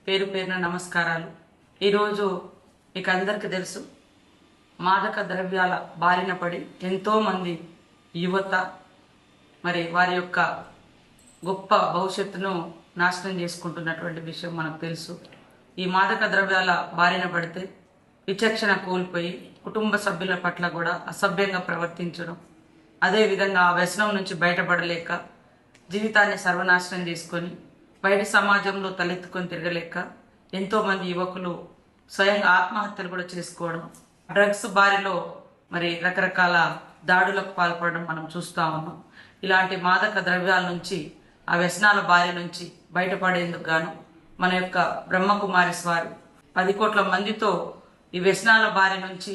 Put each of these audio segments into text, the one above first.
పేరు పేరున నమస్కారాలు. ఈరోజు మీకు అందరికీ తెలుసు, మాదక ద్రవ్యాల బారిన పడి ఎంతోమంది యువత మరి వారి యొక్క గొప్ప భవిష్యత్తును నాశనం చేసుకుంటున్నటువంటి విషయం మనకు తెలుసు. ఈ మాదక ద్రవ్యాల బారిన పడితే విచక్షణ కోల్పోయి కుటుంబ సభ్యుల పట్ల కూడా అసభ్యంగా ప్రవర్తించడం, అదేవిధంగా ఆ వ్యసనం నుంచి బయటపడలేక జీవితాన్ని సర్వనాశనం చేసుకొని బయట సమాజంలో తలెత్తుకొని తిరగలేక ఎంతోమంది యువకులు స్వయంగా ఆత్మహత్యలు కూడా చేసుకోవడం, డ్రగ్స్ బారిలో మరి రకరకాల దాడులకు పాల్పడడం మనం చూస్తూ ఉన్నాం. ఇలాంటి మాదక ద్రవ్యాల నుంచి, ఆ వ్యసనాల బారి నుంచి బయటపడేందుకు గాను మన యొక్క బ్రహ్మకుమారిస్ వారు 10 కోట్ల మందితో ఈ వ్యసనాల బారి నుంచి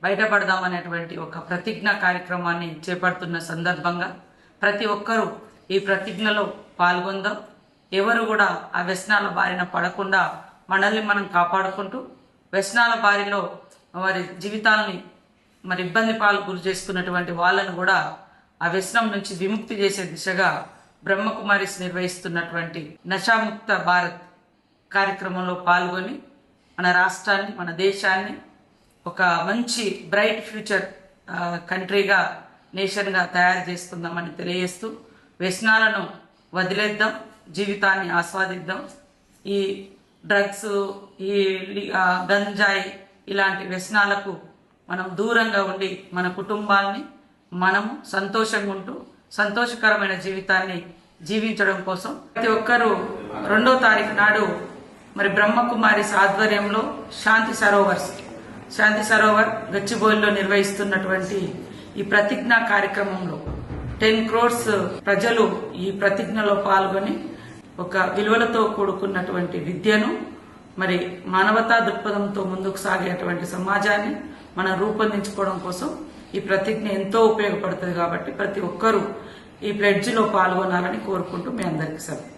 బయటపడదామనేటువంటి ఒక ప్రతిజ్ఞ కార్యక్రమాన్ని చేపడుతున్న సందర్భంగా ప్రతి ఒక్కరూ ఈ ప్రతిజ్ఞలో పాల్గొందాం. ఎవరు కూడా ఆ వ్యసనాల బారిన పడకుండా మనల్ని మనం కాపాడుకుంటూ వ్యసనాల బారిలో వారి జీవితాలని మరి ఇబ్బంది పాలు గురి చేసుకున్నటువంటి వాళ్ళను కూడా ఆ వ్యసనం నుంచి విముక్తి చేసే దిశగా బ్రహ్మకుమారిస్ నిర్వహిస్తున్నటువంటి నషాముక్త భారత్ కార్యక్రమంలో పాల్గొని మన రాష్ట్రాన్ని, మన దేశాన్ని ఒక మంచి బ్రైట్ ఫ్యూచర్ కంట్రీగా, నేషన్గా తయారు చేసుకుందామని తెలియజేస్తూ, వ్యసనాలను వదిలేద్దాం, జీవితాన్ని ఆస్వాదిద్దాం. ఈ డ్రగ్స్, ఈ గంజాయి ఇలాంటి వ్యసనాలకు మనం దూరంగా ఉండి మన కుటుంబాన్ని మనము సంతోషంగా ఉంటూ సంతోషకరమైన జీవితాన్ని జీవించడం కోసం ప్రతి ఒక్కరూ 2వ తారీఖు నాడు మరి బ్రహ్మకుమారిస్ ఆధ్వర్యంలో శాంతి సరోవర్ గచ్చిబౌలిలో నిర్వహిస్తున్నటువంటి ఈ ప్రతిజ్ఞ కార్యక్రమంలో 10 crores ప్రజలు ఈ ప్రతిజ్ఞలో పాల్గొని ఒక విలువలతో కూడుకున్నటువంటి విద్యను, మరి మానవతా దృక్పథంతో ముందుకు సాగేటువంటి సమాజాన్ని మనం రూపొందించుకోవడం కోసం ఈ ప్రతిజ్ఞ ఎంతో ఉపయోగపడుతుంది. కాబట్టి ప్రతి ఒక్కరూ ఈ ప్లెడ్జ్లో పాల్గొనాలని కోరుకుంటూ మీ అందరికీ సెలవు.